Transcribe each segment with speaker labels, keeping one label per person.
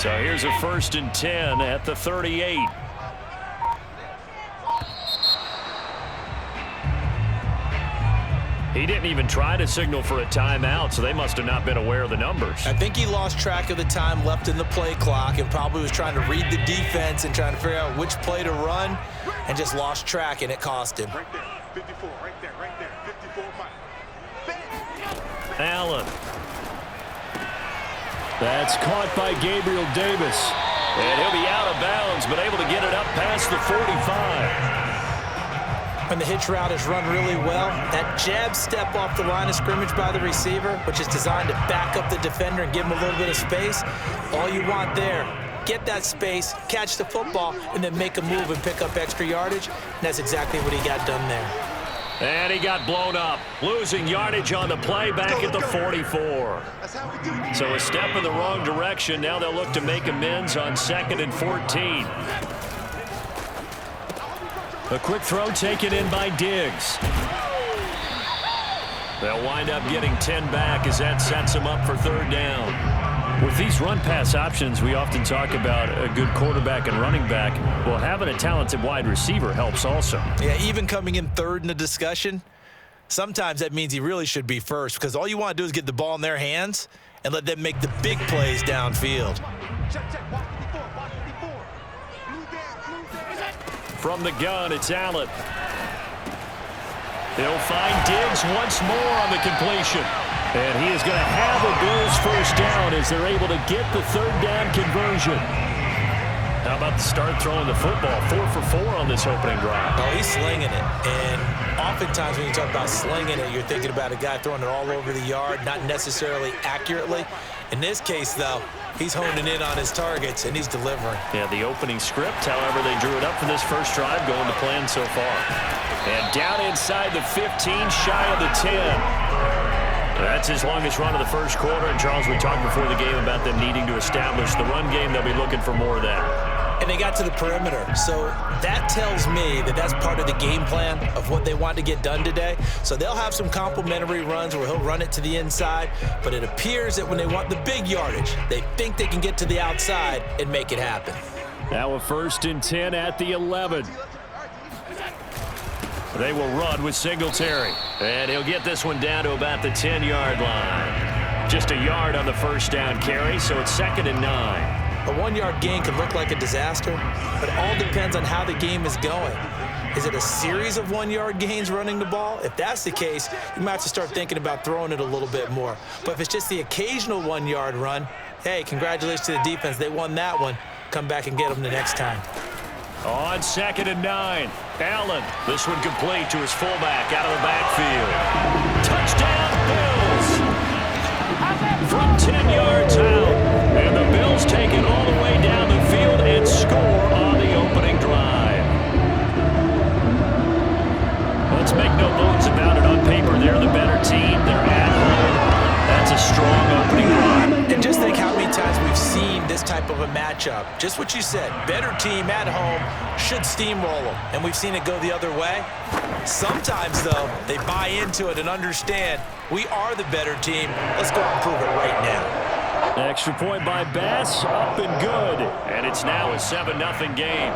Speaker 1: So here's a 1st and 10 at the 38. He didn't even try to signal for a timeout, so they must have not been aware of the numbers.
Speaker 2: I think he lost track of the time left in the play clock and probably was trying to read the defense and trying to figure out which play to run and just lost track, and it cost him.
Speaker 3: Right there, 54, right there, 54.
Speaker 1: Allen. That's caught by Gabriel Davis. And he'll be out of bounds, but able to get it up past the 45.
Speaker 2: When the hitch route is run really well, that jab step off the line of scrimmage by the receiver, which is designed to back up the defender and give him a little bit of space, all you want there, get that space, catch the football, and then make a move and pick up extra yardage. And that's exactly what he got done there.
Speaker 1: And he got blown up, losing yardage on the play back at the 44. So a step in the wrong direction. Now they'll look to make amends on 2nd and 14. A quick throw taken in by Diggs. They'll wind up getting 10 back as that sets them up for 3rd down. With these run-pass options, we often talk about a good quarterback and running back. Well, having a talented wide receiver helps also.
Speaker 2: Yeah, even coming in 3rd in the discussion, sometimes that means he really should be first because all you want to do is get the ball in their hands and let them make the big plays downfield.
Speaker 1: From the gun, it's Allen. He'll find Diggs once more on the completion. And he is going to have a Bills 1st down as they're able to get the 3rd down conversion. How about the start throwing the football? 4 for 4 on this opening drive.
Speaker 2: Oh, he's slinging it. And oftentimes when you talk about slinging it, you're thinking about a guy throwing it all over the yard, not necessarily accurately. In this case, though, he's honing in on his targets, and he's delivering.
Speaker 1: Yeah, the opening script, however, they drew it up for this first drive, going to plan so far. And down inside the 15, shy of the 10. That's his longest run of the first quarter. And, Charles, we talked before the game about them needing to establish the run game. They'll be looking for more of that.
Speaker 2: And they got to the perimeter. So that tells me that that's part of the game plan of what they want to get done today. So they'll have some complementary runs where he'll run it to the inside. But it appears that when they want the big yardage, they think they can get to the outside and make it happen.
Speaker 1: Now a 1st and 10 at the 11. They will run with Singletary. And he'll get this one down to about the 10-yard line. Just a yard on the 1st down carry, so it's 2nd and 9.
Speaker 2: A 1-yard gain could look like a disaster, but it all depends on how the game is going. Is it a series of 1-yard gains running the ball? If that's the case, you might have to start thinking about throwing it a little bit more. But if it's just the occasional 1-yard run, hey, congratulations to the defense. They won that one. Come back and get them the next time.
Speaker 1: On 2nd and 9, Allen. This one complete to his fullback out of the backfield. Touchdown, Bills! From 10 yards out. And the Bills take it all the way down the field and score on the opening drive. Let's make no bones about it. On paper, they're the better team. They're at home. That's a strong opening drive.
Speaker 2: And just think how many times we've seen this type of a matchup. Just what you said, better team at home should steamroll them. And we've seen it go the other way. Sometimes, though, they buy into it and understand we are the better team. Let's go and prove it right now.
Speaker 1: Extra point by Bass, up and good. And it's now a 7-0 game.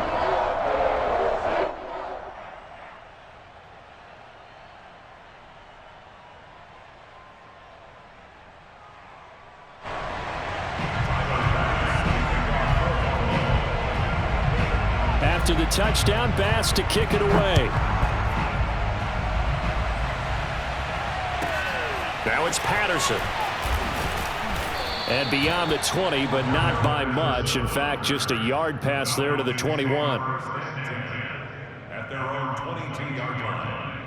Speaker 1: After the touchdown, Bass to kick it away. Now it's Patterson. And beyond the 20, but not by much. In fact, just a yard pass there to the 21.
Speaker 4: At their own 22-yard line.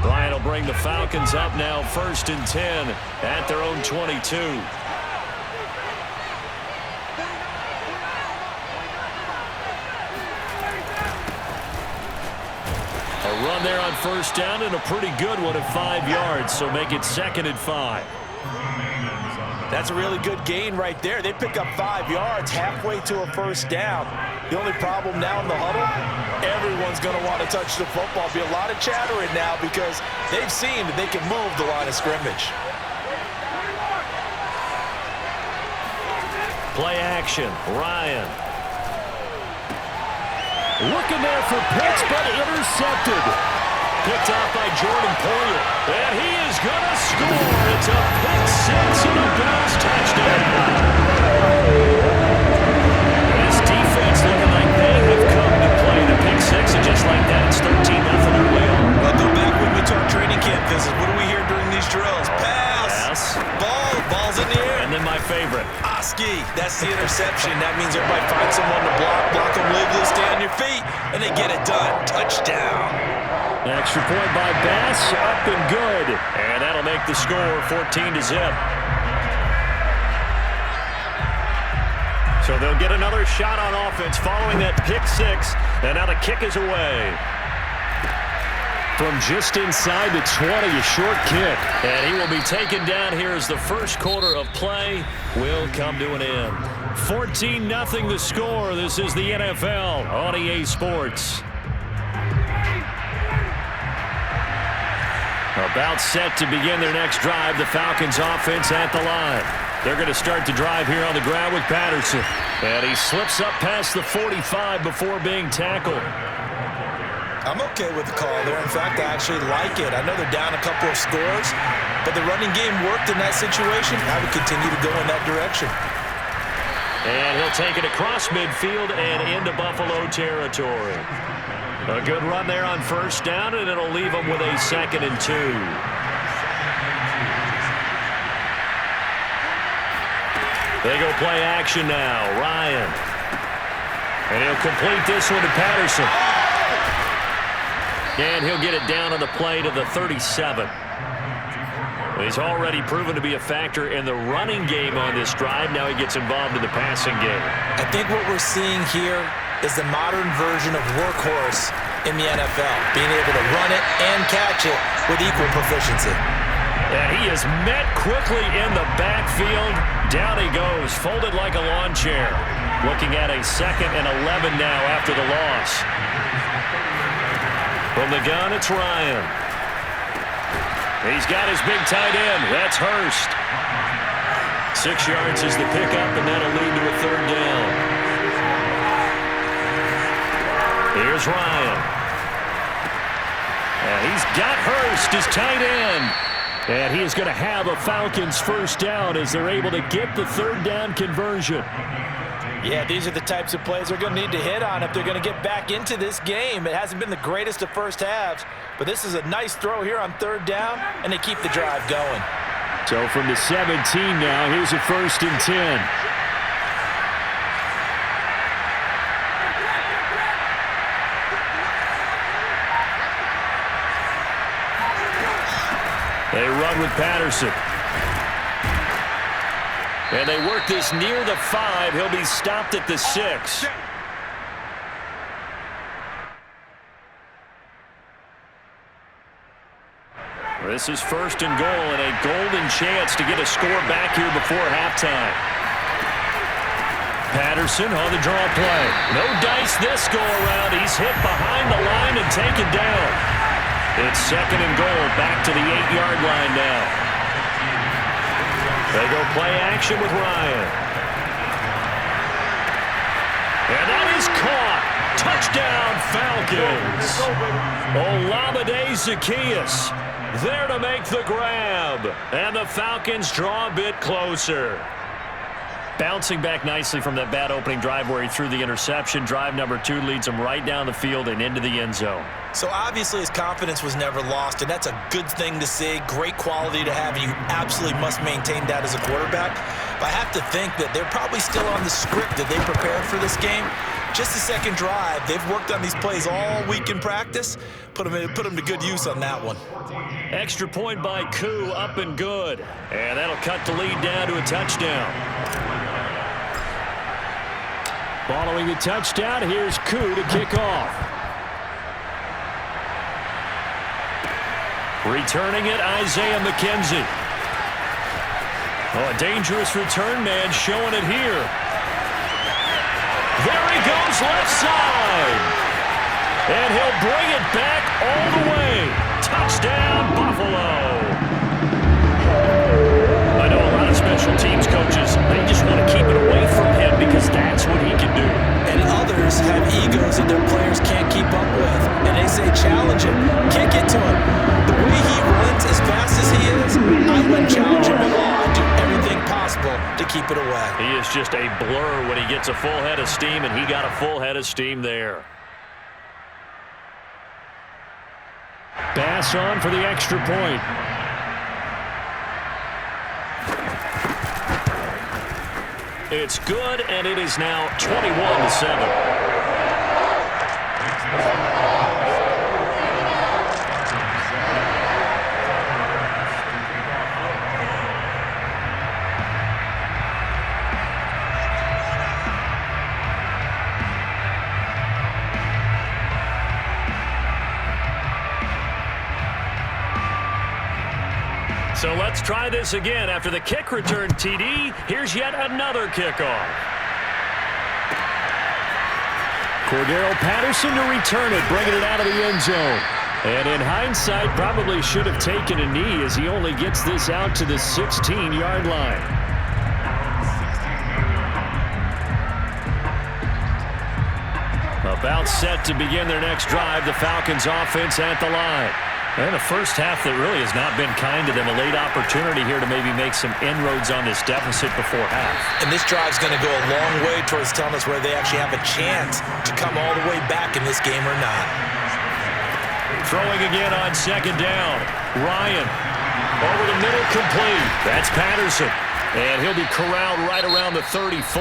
Speaker 1: Bryant will bring the Falcons up now 1st and 10 at their own 22. A run there on 1st down and a pretty good one at 5 yards, so make it 2nd and 5.
Speaker 2: That's a really good gain right there. They pick up 5 yards halfway to a 1st down. The only problem now in the huddle, everyone's going to want to touch the football. Be a lot of chattering now because they've seen that they can move the line of scrimmage.
Speaker 1: Play action. Ryan. Looking there for Pitts, but intercepted. Picked off by Jordan Poyer. And he is going to score. It's a pick six and a Bills touchdown. This defense looking like they have come to play. The pick six, and just like that, it's 13-0 early on.
Speaker 2: Well, go back with me to our training camp visit. What do we hear during these drills? Pass. Ball's in the air.
Speaker 1: And then my favorite.
Speaker 2: Oski. That's the interception. That means everybody finds someone to block them legally, stay on your feet, and they get it done. Touchdown.
Speaker 1: Extra point by Bass, up and good. And that'll make the score 14-0. So they'll get another shot on offense following that pick six. And now the kick is away. From just inside the 20, a short kick. And he will be taken down here as the first quarter of play will come to an end. 14-0 the score. This is the NFL on EA Sports. About set to begin their next drive. The Falcons offense at the line. They're going to start the drive here on the ground with Patterson. And he slips up past the 45 before being tackled.
Speaker 2: I'm okay with the call there. In fact, I actually like it. I know they're down a couple of scores, but the running game worked in that situation. I would continue to go in that direction.
Speaker 1: And he'll take it across midfield and into Buffalo territory. A good run there on first down, and it'll leave them with a 2nd and 2. They go play action now. Ryan. And he'll complete this one to Patterson. And he'll get it down on the play to the 37. He's already proven to be a factor in the running game on this drive. Now he gets involved in the passing game.
Speaker 2: I think what we're seeing here is the modern version of workhorse in the NFL, being able to run it and catch it with equal proficiency.
Speaker 1: And he is met quickly in the backfield. Down he goes, folded like a lawn chair. Looking at a 2nd and 11 now after the loss. From the gun, it's Ryan. He's got his big tight end. That's Hurst. 6 yards is the pickup, and that'll lead to a 3rd down. Here's Ryan. And he's got Hurst, his tight end. And he is going to have a Falcons first down as they're able to get the 3rd down conversion.
Speaker 2: Yeah, these are the types of plays they're going to need to hit on if they're going to get back into this game. It hasn't been the greatest of first halves, but this is a nice throw here on 3rd down, and they keep the drive going.
Speaker 1: So from the 17 now, here's a 1st and 10. They run with Patterson. And they work this near the 5. He'll be stopped at the 6. This is 1st and goal, and a golden chance to get a score back here before halftime. Patterson on the draw play. No dice this go around. He's hit behind the line and taken down. It's 2nd and goal, back to the 8-yard line now. They go play action with Ryan. And that is caught. Touchdown, Falcons. Olamide Zaccheaus there to make the grab. And the Falcons draw a bit closer. Bouncing back nicely from that bad opening drive where he threw the interception. Drive number 2 leads him right down the field and into the end zone.
Speaker 2: So obviously his confidence was never lost, and that's a good thing to see. Great quality to have, and you absolutely must maintain that as a quarterback. But I have to think that they're probably still on the script that they prepared for this game. Just the 2nd drive. They've worked on these plays all week in practice. Put them to good use on that one.
Speaker 1: Extra point by Koo, up and good. And that'll cut the lead down to a touchdown. Following the touchdown, here's Koo to kick off. Returning it, Isaiah McKenzie. Oh, a dangerous return man showing it here. There he goes, left side. And he'll bring it back all the way. Touchdown, Buffalo. I know a lot of special teams coaches, they just want to keep it away from
Speaker 2: keep it away.
Speaker 1: He is just a blur when he gets a full head of steam, and he got a full head of steam there.
Speaker 5: Pass on for the extra point.
Speaker 1: It's good, and it is now 21-7. So let's try this again. After the kick return TD, here's yet another kickoff.
Speaker 5: Cordero Patterson to return it, bringing it out of the end zone. And in hindsight, probably should have taken a knee as he only gets this out to the 16-yard line.
Speaker 1: About set to begin their next drive, the Falcons offense at the line. And a first half that really has not been kind to them. A late opportunity here to maybe make some inroads on this deficit before half.
Speaker 2: And this drive's going to go a long way towards telling us whether they actually have a chance to come all the way back in this game or not.
Speaker 1: Throwing again on second down. Ryan over the middle, complete. That's Patterson. And he'll be corralled right around the 34.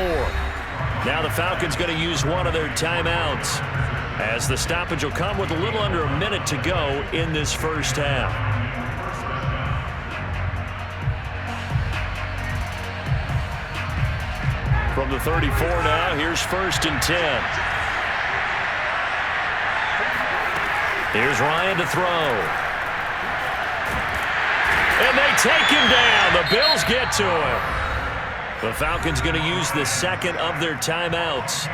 Speaker 1: Now the Falcons going to use one of their timeouts, as the stoppage will come with a little under a minute to go in this first half. From the 34 now, here's 1st and 10. Here's Ryan to throw. And they take him down. The Bills get to him. The Falcons going to use the second of their timeouts,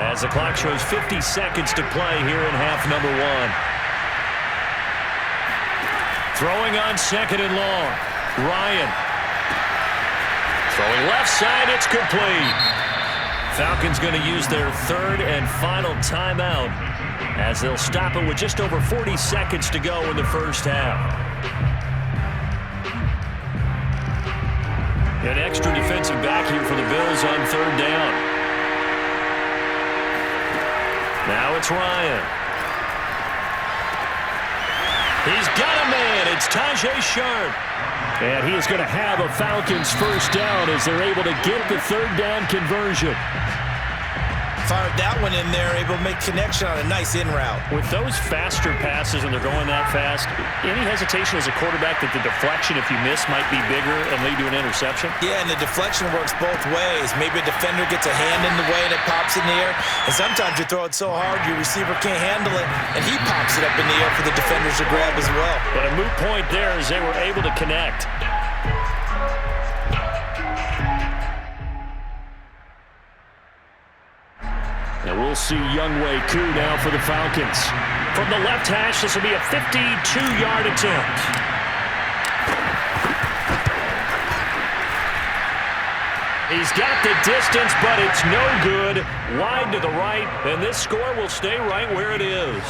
Speaker 1: as the clock shows 50 seconds to play here in half number 1. Throwing on second and long. Ryan. Throwing left side, it's complete. Falcons going to use their third and final timeout, as they'll stop it with just over 40 seconds to go in the first half. An extra defensive back here for the Bills on third down. Now it's Ryan. He's got a man. It's Tajay Sharp.
Speaker 5: And he is going to have a Falcons first down as they're able to get the third down conversion.
Speaker 2: Fired that one in there, able to make connection on a nice in route.
Speaker 1: With those faster passes and they're going that fast, any hesitation as a quarterback that the deflection, if you miss, might be bigger and lead to an interception?
Speaker 2: Yeah, and the deflection works both ways. Maybe a defender gets a hand in the way and it pops in the air. And sometimes you throw it so hard your receiver can't handle it, and he pops it up in the air for the defenders to grab as well.
Speaker 1: But a moot point there as they were able to connect.
Speaker 5: And we'll see Younghoe Koo now for the Falcons.
Speaker 1: From the left hash, this will be a 52-yard attempt. He's got the distance, but it's no good. Wide to the right, and this score will stay right where it is.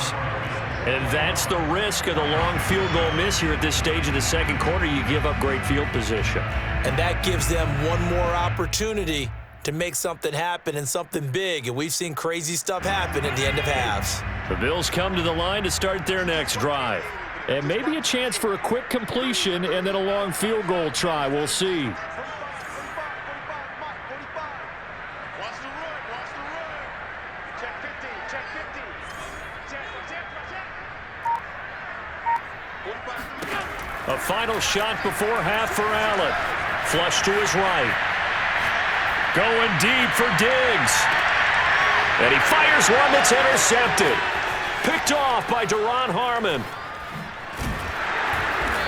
Speaker 1: And that's the risk of the long field goal miss here at this stage of the second quarter. You give up great field position.
Speaker 2: And that gives them one more opportunity to make something happen and something big. And we've seen crazy stuff happen at the end of halves.
Speaker 1: The Bills come to the line to start their next drive.
Speaker 5: And maybe a chance for a quick completion and then a long field goal try. We'll see.
Speaker 3: Watch the run. Check 50. Check 50. Check.
Speaker 1: A final shot before half for Allen. Flush to his right. Going deep for Diggs. And he fires one that's intercepted. Picked off by Duron Harmon.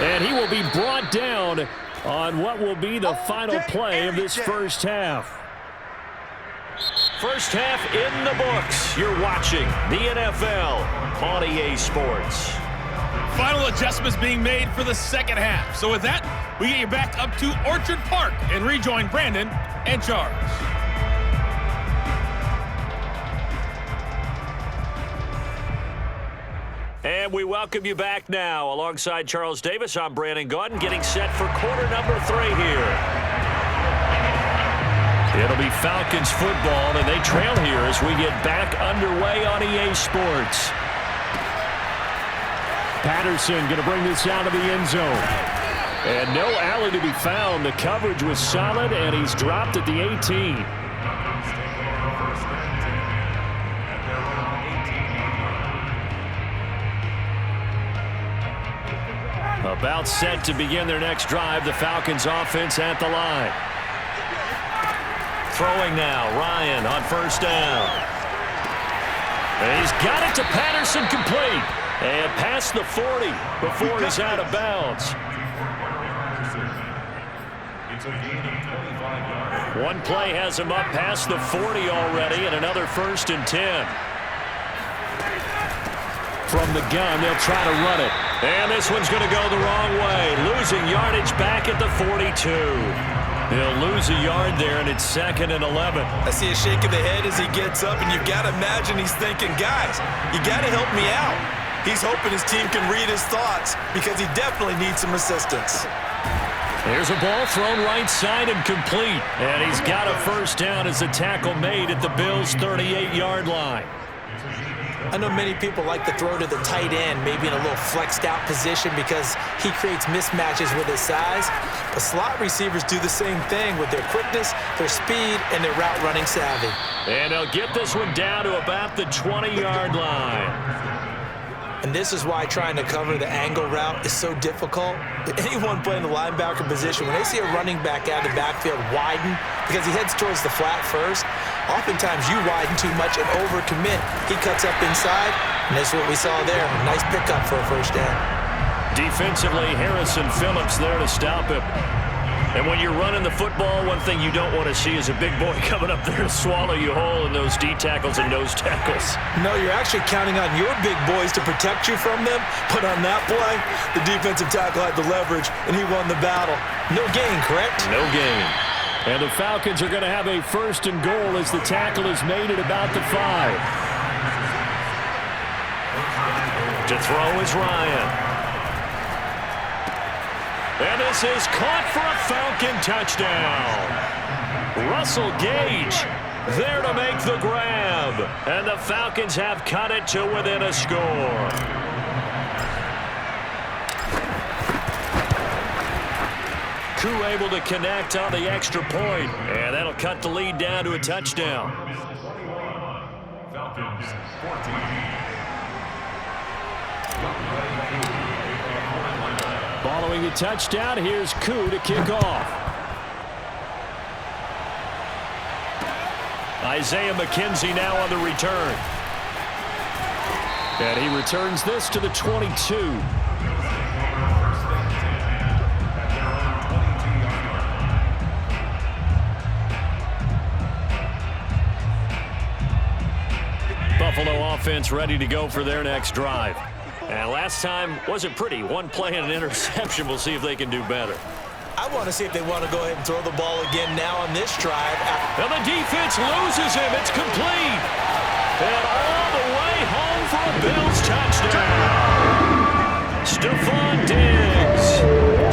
Speaker 5: And he will be brought down on what will be the final play of this first half.
Speaker 1: First half in the books. You're watching the NFL on EA Sports.
Speaker 6: Final adjustments being made for the second half. So with that, we get you back up to Orchard Park and rejoin Brandon and Charles.
Speaker 1: And we welcome you back now. Alongside Charles Davis, I'm Brandon Gaudin, getting set for quarter number 3 here.
Speaker 5: It'll be Falcons football, and they trail here as we get back underway on EA Sports. Patterson going to bring this out of the end zone. And no alley to be found. The coverage was solid, and he's dropped at the 18. About set to begin their next drive. The Falcons offense at the line. Throwing now, Ryan on first down. And he's got it to Patterson, complete. And past the 40 before he's out of bounds.
Speaker 4: It's a gain of 25 yards.
Speaker 5: One play has him up past the 40 already, and another 1st and 10. From the gun, they'll try to run it. And this one's going to go the wrong way. Losing yardage back at the 42. They'll lose a yard there, and it's 2nd and 11.
Speaker 2: I see a shake of the head as he gets up, and you've got to imagine he's thinking, guys, you got to help me out. He's hoping his team can read his thoughts because he definitely needs some assistance.
Speaker 5: There's a ball thrown right side and complete. And he's got a first down as the tackle made at the Bills' 38-yard line.
Speaker 2: I know many people like to throw to the tight end, maybe in a little flexed out position because he creates mismatches with his size. But slot receivers do the same thing with their quickness, their speed, and their route running savvy.
Speaker 5: And they'll get this one down to about the 20-yard line.
Speaker 2: And this is why trying to cover the angle route is so difficult. Anyone playing the linebacker position, when they see a running back out of the backfield widen because he heads towards the flat first, oftentimes you widen too much and overcommit. He cuts up inside, and that's what we saw there. A nice pickup for a first down.
Speaker 5: Defensively, Harrison Phillips there to stop him. And when you're running the football, one thing you don't want to see is a big boy coming up there to swallow you whole in those D tackles and nose tackles.
Speaker 2: No, you're actually counting on your big boys to protect you from them. But on that play, the defensive tackle had the leverage, and he won the battle. No gain, correct?
Speaker 5: No gain. And the Falcons are going to have a 1st and goal as the tackle is made at about the 5. To throw is Ryan. And this is caught for a Falcon touchdown. Russell Gage there to make the grab. And the Falcons have cut it to within a score. Koo able to connect on the extra point. And that'll cut the lead down to a touchdown.
Speaker 4: 21, Falcons 14.
Speaker 5: Following the touchdown, here's Koo to kick off. Isaiah McKenzie now on the return. And he returns this to the 22. Buffalo offense ready to go for their next drive. And last time wasn't pretty. One play and an interception. We'll see if they can do better.
Speaker 2: I want to see if they want to go ahead and throw the ball again now on this drive.
Speaker 5: And the defense loses him. It's complete. And all the way home for a Bills touchdown. Stephon Diggs,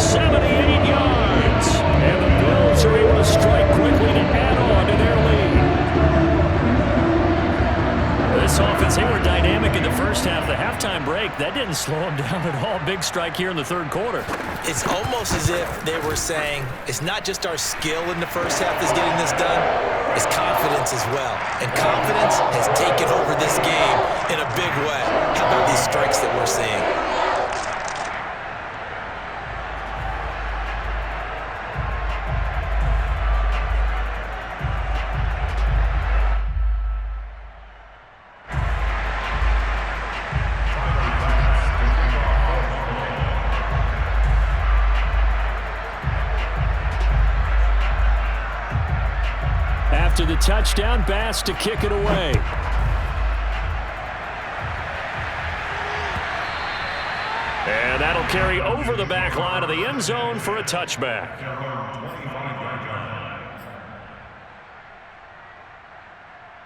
Speaker 5: 78 yards. And the Bills are able to strike quickly to add on to their lead. This offense, they were dynamic in the first half. The halftime break, that didn't slow them down at all. Big strike here in the 3rd quarter.
Speaker 2: It's almost as if they were saying, it's not just our skill in the first half that's getting this done, it's confidence as well. And confidence has taken over this game in a big way. How about these strikes that we're seeing?
Speaker 5: After the touchdown, Bass to kick it away. And that'll carry over the back line of the end zone for a touchback.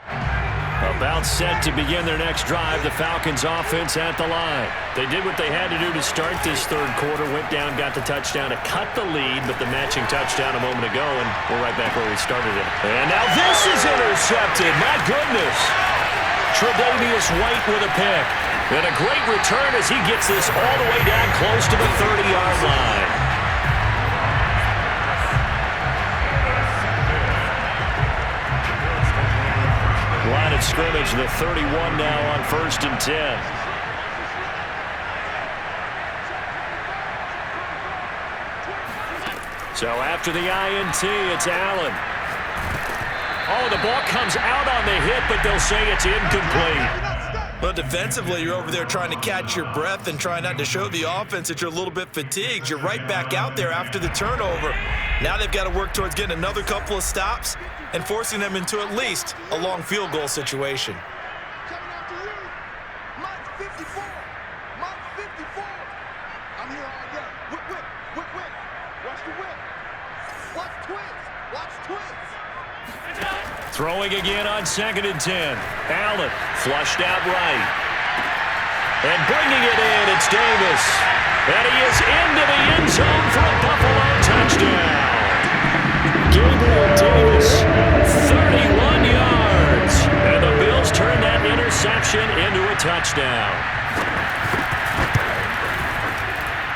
Speaker 5: A About set to begin their next drive. The Falcons offense at the line. They did what they had to do to start this third quarter. Went down, got the touchdown to cut the lead, but the matching touchdown a moment ago, and we're right back where we started it. And now this is intercepted. My goodness. Tre'Davious White with a pick. And a great return as he gets this all the way down close to the 30-yard line. Line of scrimmage, the 31 now on 1st and 10. So after the INT, it's Allen. Oh, the ball comes out on the hit, but they'll say it's incomplete.
Speaker 2: Well, defensively, you're over there trying to catch your breath and try not to show the offense that you're a little bit fatigued. You're right back out there after the turnover. Now they've got to work towards getting another couple of stops and forcing them into at least a long field goal situation.
Speaker 3: Coming after you. Mike 54. Mike 54. I'm here all day. Whip, whip, whip, whip. Watch the whip. Watch twins. Watch twins.
Speaker 5: Throwing again on 2nd and 10. Allen flushed out right. And bringing it in, it's Davis. And he is into the end zone for a Buffalo touchdown. Gabriel Davis, 31 yards. And the Bills turn that interception into a touchdown.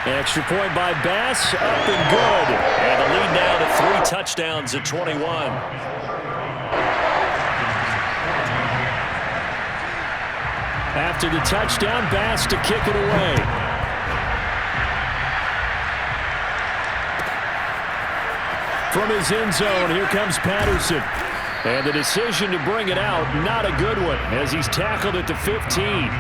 Speaker 5: Extra point by Bass, up and good. And the lead now to 3 touchdowns at 21. After the touchdown, Bass to kick it away. From his end zone, here comes Patterson. And the decision to bring it out, not a good one, as he's tackled at the 15.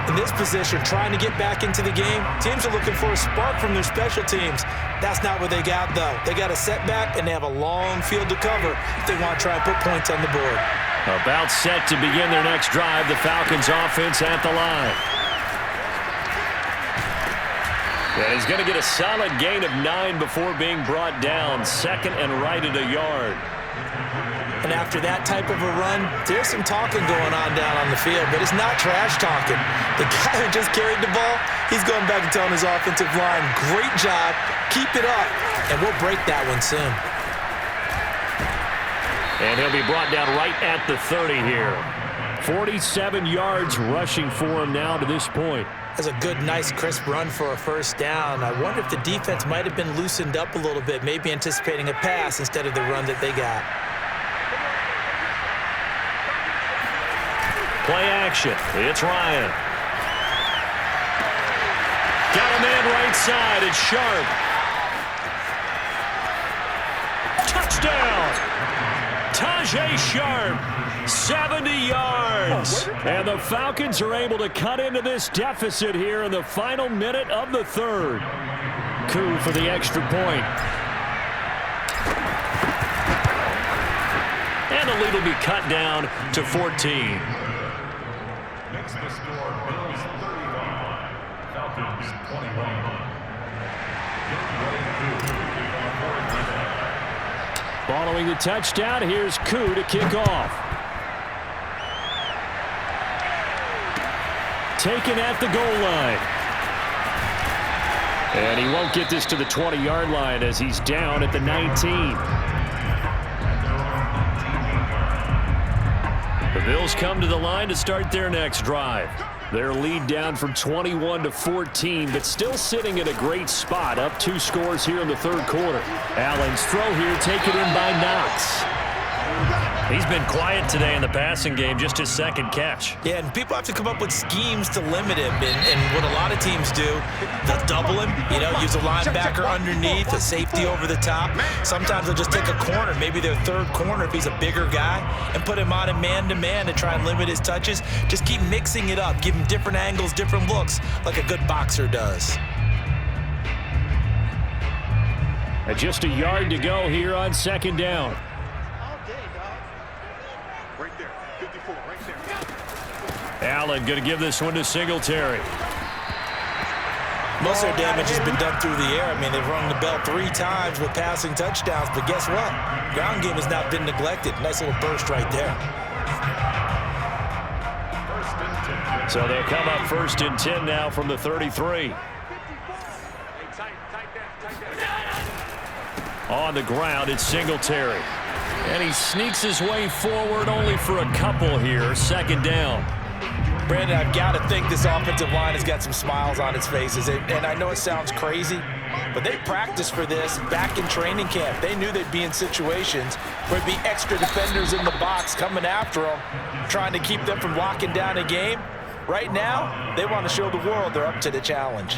Speaker 2: In this position, trying to get back into the game, teams are looking for a spark from their special teams. That's not what they got, though. They got a setback, and they have a long field to cover if they want to try and put points on the board.
Speaker 5: About set to begin their next drive, the Falcons offense at the line. And he's going to get a solid gain of 9 before being brought down. 2nd and right at a yard.
Speaker 2: And after that type of a run, there's some talking going on down on the field, but it's not trash talking. The guy who just carried the ball, he's going back and telling his offensive line, great job, keep it up, and we'll break that one soon.
Speaker 5: And he'll be brought down right at the 30 here. 47 yards rushing for him now to this point.
Speaker 2: That's a good, nice, crisp run for a first down. I wonder if the defense might have been loosened up a little bit, maybe anticipating a pass instead of the run that they got.
Speaker 5: Play action. It's Ryan. Got a man right side. It's Sharp. Touchdown. Tajay Sharp, 70 yards. And the Falcons are able to cut into this deficit here in the final minute of the third. Coup for the extra point. And the lead will be cut down to 14.
Speaker 4: Makes the score Bills 31, Falcons 21.
Speaker 5: Following the touchdown, here's Koo to kick off. Taken at the goal line. And he won't get this to the 20-yard line as he's down at the 19. The Bills come to the line to start their next drive. Their lead down from 21 to 14, but still sitting at a great spot, up 2 scores here in the third quarter. Allen's throw here taken in by Knox. He's been quiet today in the passing game, just his 2nd catch.
Speaker 2: Yeah, and people have to come up with schemes to limit him. And what a lot of teams do, they'll double him, use a linebacker underneath, a safety over the top. Sometimes they'll just take a corner, maybe their 3rd corner if he's a bigger guy, and put him on him man-to-man to try and limit his touches. Just keep mixing it up, give him different angles, different looks, like a good boxer does.
Speaker 5: And just a yard to go here on 2nd down. Allen going to give this one to Singletary.
Speaker 2: Most of their damage has been done through the air. I mean, they've rung the bell 3 times with passing touchdowns, but guess what? Ground game has not been neglected. Nice little burst right there.
Speaker 1: So they'll come up 1st and 10 now from the 33. On the ground, it's Singletary. And he sneaks his way forward only for a couple here. 2nd down.
Speaker 2: Brandon, I've got to think this offensive line has got some smiles on its faces. And I know it sounds crazy, but they practiced for this back in training camp. They knew they'd be in situations where there'd be extra defenders in the box coming after them, trying to keep them from locking down a game. Right now, they want to show the world they're up to the challenge.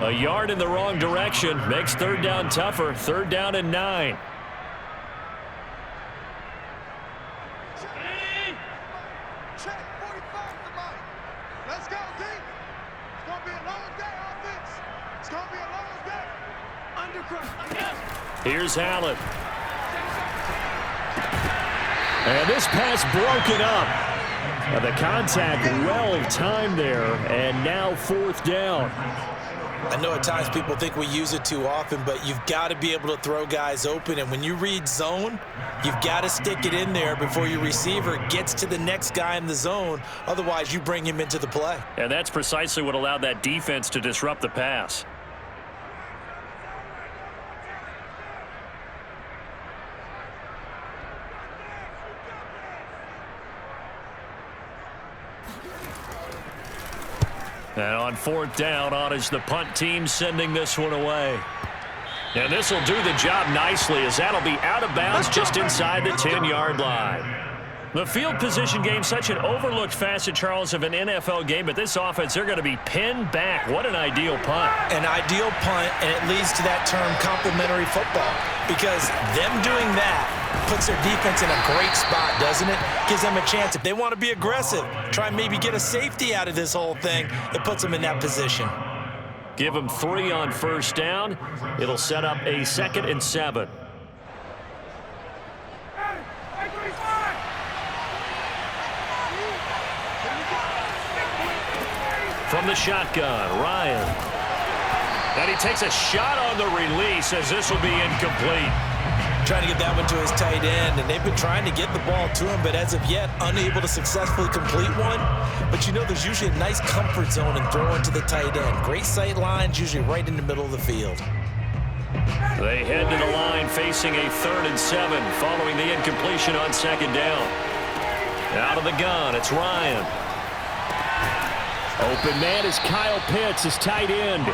Speaker 1: A yard in the wrong direction makes 3rd down tougher. 3rd down and 9.
Speaker 3: Check 45 tonight. Let's go, D. It's going to be a long day, offense. It's going to be a long day. Undercross.
Speaker 1: Here's Allen. And this pass broken up. The contact well timed there, and now 4th down.
Speaker 2: I know at times people think we use it too often, but you've got to be able to throw guys open. And when you read zone, you've got to stick it in there before your receiver gets to the next guy in the zone. Otherwise, you bring him into the play.
Speaker 1: And that's precisely what allowed that defense to disrupt the pass. And on 4th down, on is the punt team sending this one away. And this will do the job nicely, as that'll be out of bounds just inside the 10-yard line. The field position game, such an overlooked facet, Charles, of an NFL game, but this offense, they're going to be pinned back. What an ideal punt.
Speaker 2: An ideal punt, and it leads to that term complementary football, because them doing that puts their defense in a great spot, doesn't it? Gives them a chance. If they want to be aggressive, try and maybe get a safety out of this whole thing, it puts them in that position.
Speaker 1: Give them 3 on 1st down. It'll set up a 2nd and 7. From the shotgun, Ryan. And he takes a shot on the release, as this will be incomplete.
Speaker 2: Trying to get that one to his tight end, and they've been trying to get the ball to him, but as of yet, unable to successfully complete one. But you know, there's usually a nice comfort zone in throwing to the tight end. Great sight lines, usually right in the middle of the field.
Speaker 1: They head to the line facing a 3rd and 7 following the incompletion on 2nd down. Out of the gun, it's Ryan. Open man is Kyle Pitts, his tight end.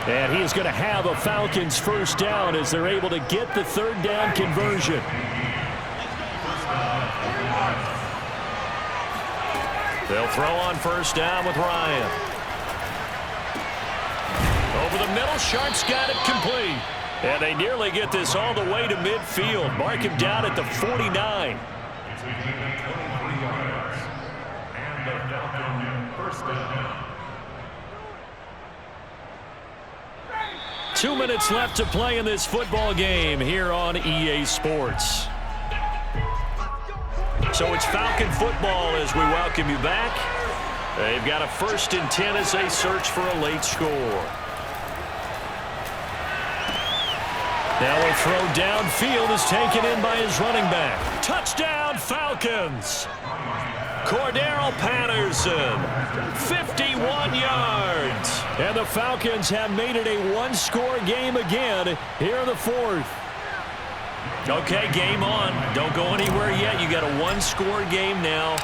Speaker 1: And he is going to have a Falcons 1st down as they're able to get the 3rd down conversion. They'll throw on 1st down with Ryan. Over the middle, Sharp's got it complete. And they nearly get this all the way to midfield. Mark him down at the 49.
Speaker 4: And the Falcons 1st down.
Speaker 1: 2 minutes left to play in this football game here on EA Sports. So it's Falcon football as we welcome you back. They've got a 1st and 10 as they search for a late score. Now a throw downfield is taken in by his running back. Touchdown Falcons! Cordero Patterson, 51 yards. And the Falcons have made it a one-score game again here in the 4th. Okay, game on. Don't go anywhere yet. You got a one-score game now.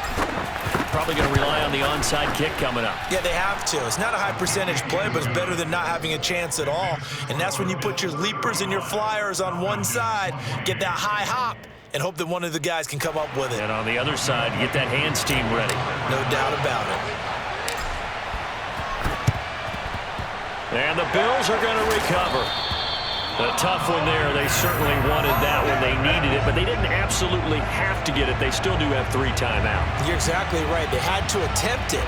Speaker 1: Probably going to rely on the onside kick coming up.
Speaker 2: Yeah, they have to. It's not a high percentage play, but it's better than not having a chance at all. And that's when you put your leapers and your flyers on one side, get that high hop, and hope that one of the guys can come up with it.
Speaker 1: And on the other side, get that hands team ready.
Speaker 2: No doubt about it.
Speaker 1: And the Bills are going to recover. A tough one there. They certainly wanted that when they needed it, but they didn't absolutely have to get it. They still do have 3 timeouts.
Speaker 2: You're exactly right. They had to attempt it.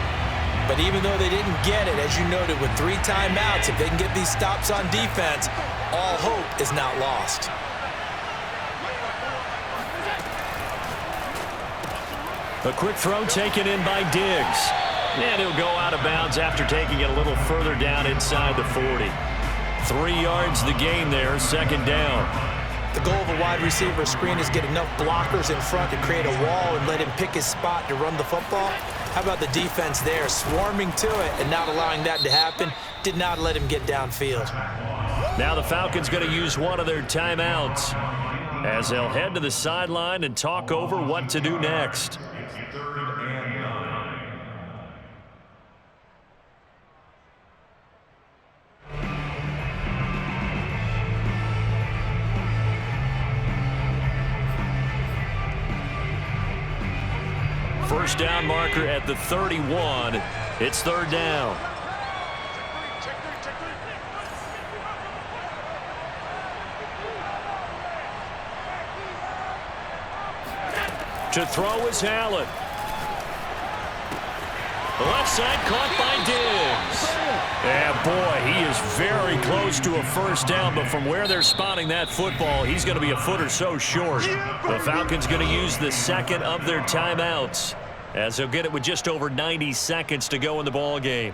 Speaker 2: But even though they didn't get it, as you noted, with 3 timeouts, if they can get these stops on defense, all hope is not lost.
Speaker 1: A quick throw taken in by Diggs. And he'll go out of bounds after taking it a little further down inside the 40. 3 yards the gain there, 2nd down.
Speaker 2: The goal of a wide wide receiver screen is get enough blockers in front to create a wall and let him pick his spot to run the football. How about the defense there, swarming to it and not allowing that to happen? Did not let him get downfield.
Speaker 1: Now the Falcons going to use one of their timeouts as they'll head to the sideline and talk over what to do next. First down marker at the 31. It's third down. To throw is Allen. The left side caught by Diggs. Yeah, boy, he is very close to a first down, but from where they're spotting that football, he's going to be a foot or so short. The Falcons going to use the second of their timeouts as they'll get it with just over 90 seconds to go in the ball game.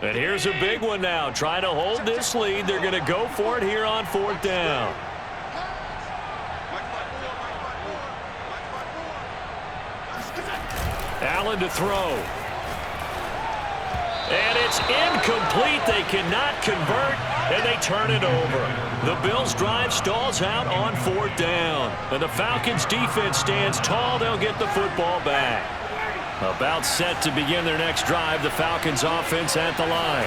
Speaker 1: And here's a big one now. Trying to hold this lead. They're going to go for it here on fourth down. Allen to throw. And it's incomplete. They cannot convert, and they turn it over. The Bills' drive stalls out on fourth down. And the Falcons' defense stands tall. They'll get the football back. About set to begin their next drive, the Falcons offense at the line.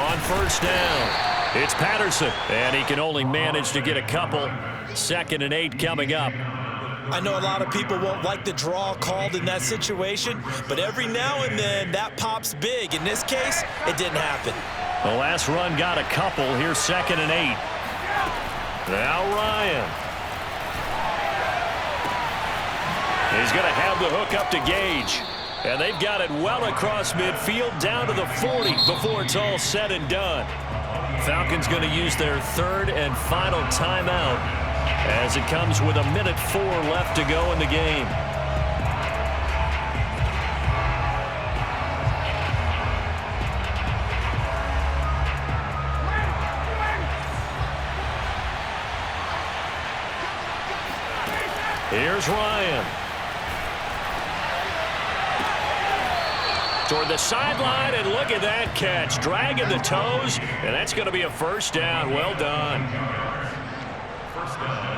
Speaker 1: On first down, it's Patterson, and he can only manage to get a couple. 2nd and 8 coming up.
Speaker 2: I know a lot of people won't like the draw called in that situation, but every now and then that pops big. In this case, it didn't happen.
Speaker 1: The last run got a couple. Here's 2nd and 8. Now Ryan. He's going to have the hook up to Gage. And they've got it well across midfield down to the 40 before it's all said and done. Falcons going to use their third and final timeout as it comes with 1:04 left to go in the game. Here's Ryan. Toward the sideline, and look at that catch. Dragging the toes, and that's going to be a first down. Well done.
Speaker 4: First down.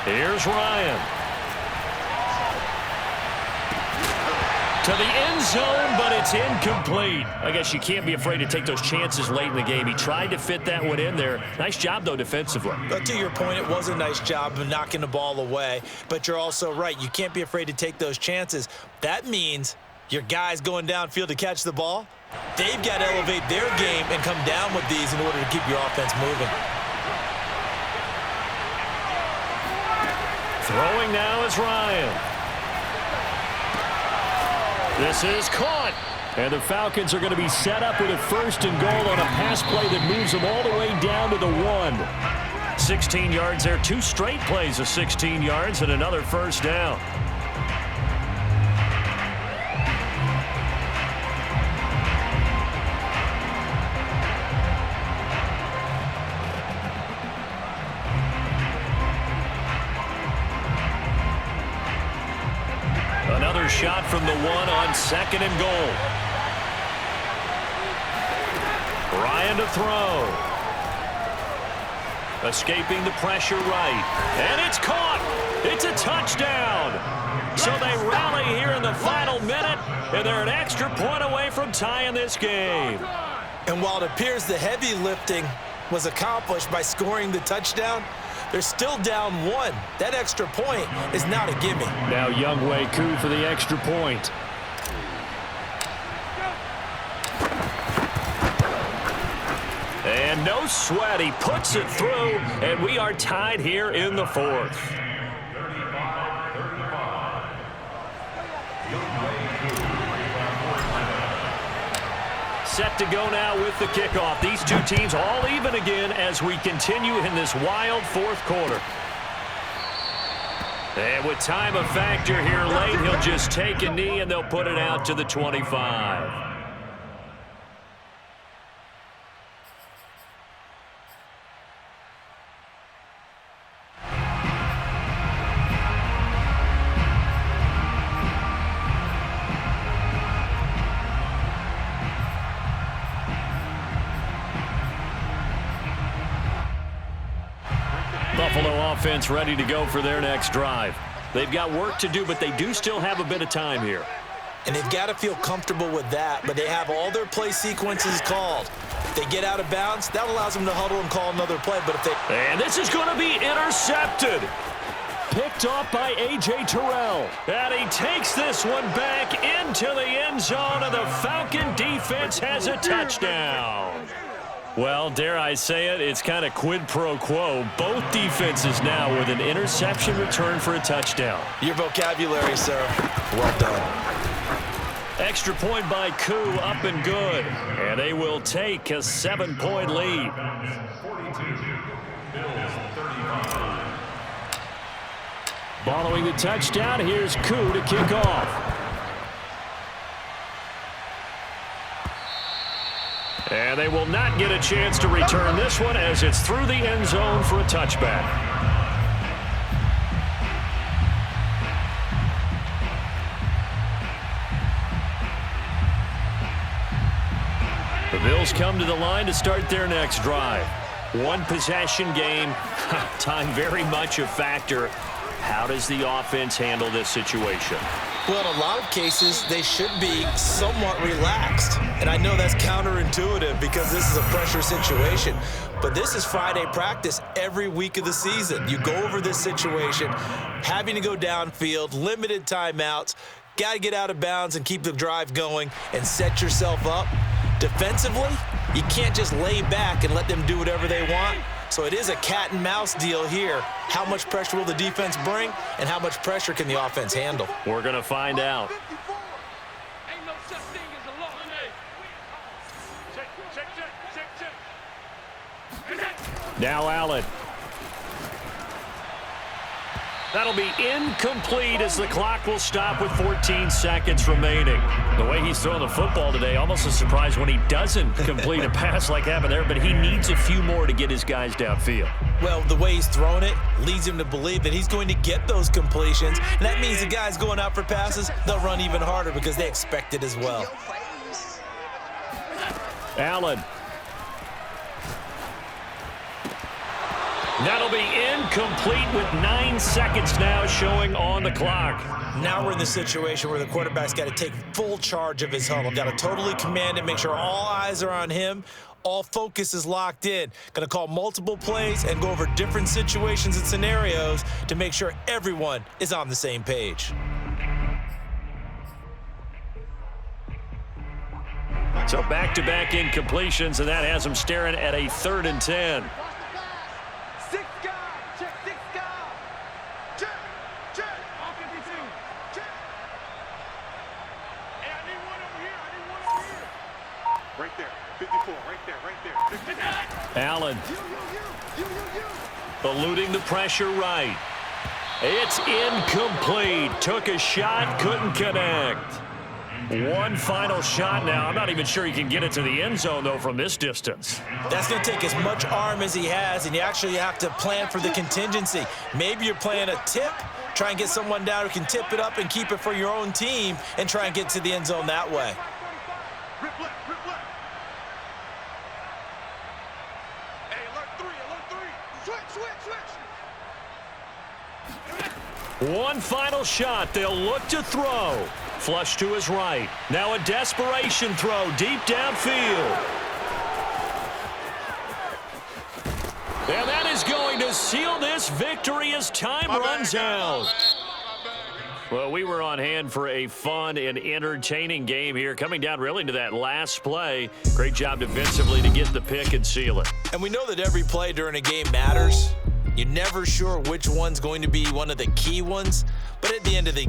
Speaker 1: Here's Ryan. To the end zone, but it's incomplete. I guess you can't be afraid to take those chances late in the game. He tried to fit that one in there. Nice job, though, defensively.
Speaker 2: But to your point, it was a nice job of knocking the ball away. But you're also right. You can't be afraid to take those chances. That means your guys going downfield to catch the ball, they've got to elevate their game and come down with these in order to keep your offense moving.
Speaker 1: Throwing now is Ryan. This is caught. And the Falcons are going to be set up with a 1st and goal on a pass play that moves them all the way down to the 1. 16 yards there. 2 straight plays of 16 yards and another first down. Another shot from the 1 on 2nd and goal. Ryan to throw. Escaping the pressure right. And it's caught. It's a touchdown. So they rally here in the final minute, and they're an extra point away from tying this game.
Speaker 2: And while it appears the heavy lifting was accomplished by scoring the touchdown, they're still down 1. That extra point is not a gimme.
Speaker 1: Now Younghoe Koo for the extra point. And no sweat. He puts it through, and we are tied here in the fourth. Set to go now with the kickoff. These two teams all even again as we continue in this wild fourth quarter. And with time a factor here late, he'll just take a knee and they'll put it out to the 25. Buffalo offense ready to go for their next drive. They've got work to do, but they do still have a bit of time here.
Speaker 2: And they've got to feel comfortable with that, but they have all their play sequences called. If they get out of bounds, that allows them to huddle and call another play. But if they...
Speaker 1: And this is going to be intercepted. Picked off by A.J. Terrell. And he takes this one back into the end zone, and the Falcon defense has a touchdown. Well, dare I say it, it's kind of quid pro quo. Both defenses now with an interception return for a touchdown.
Speaker 2: Your vocabulary, sir. Well done.
Speaker 1: Extra point by Koo, up and good. And they will take a 7-point lead.
Speaker 4: 42, Bills 35.
Speaker 1: Following the touchdown, here's Koo to kick off. And they will not get a chance to return this one as it's through the end zone for a touchback. The Bills come to the line to start their next drive. One possession game, time very much a factor. How does the offense handle this situation?
Speaker 2: Well, in a lot of cases, they should be somewhat relaxed. And I know that's counterintuitive because this is a pressure situation. But this is Friday practice every week of the season. You go over this situation, having to go downfield, limited timeouts, got to get out of bounds and keep the drive going and set yourself up. Defensively, you can't just lay back and let them do whatever they want. So it is a cat and mouse deal here. How much pressure will the defense bring, and how much pressure can the offense handle?
Speaker 1: We're going to find out.
Speaker 3: Ain't no such thing as a loss. Check.
Speaker 1: Now Allen. That'll be incomplete as the clock will stop with 14 seconds remaining. The way he's throwing the football today, almost a surprise when he doesn't complete a pass like happened there, but he needs a few more to get his guys downfield.
Speaker 2: Well, the way he's thrown it leads him to believe that he's going to get those completions. And that means the guys going out for passes, they'll run even harder because they expect it as well.
Speaker 1: Allen. That'll be incomplete with 9 seconds now showing on the clock.
Speaker 2: Now we're in the situation where the quarterback's got to take full charge of his huddle. Got to totally command it, make sure all eyes are on him. All focus is locked in. Going to call multiple plays and go over different situations and scenarios to make sure everyone is on the same page.
Speaker 1: So back-to-back incompletions, and that has him staring at a 3rd and 10.
Speaker 3: Right there, 54, right there.
Speaker 1: Allen. Eluding the pressure right. It's incomplete. Took a shot, couldn't connect. One final shot now. I'm not even sure he can get it to the end zone, though, from this distance.
Speaker 2: That's going to take as much arm as he has, and you actually have to plan for the contingency. Maybe you're playing a tip, try and get someone down who can tip it up and keep it for your own team and try and get to the end zone that way.
Speaker 3: Rip left. Hey, alert three. Switch.
Speaker 1: One final shot. They'll look to throw. Flush to his right. Now a desperation throw deep downfield. And that is going to seal this victory as time runs out. Well, we were on hand for a fun and entertaining game here. Coming down really to that last play. Great job defensively to get the pick and seal it.
Speaker 2: And we know that every play during a game matters. You're never sure which one's going to be one of the key ones. But at the end of the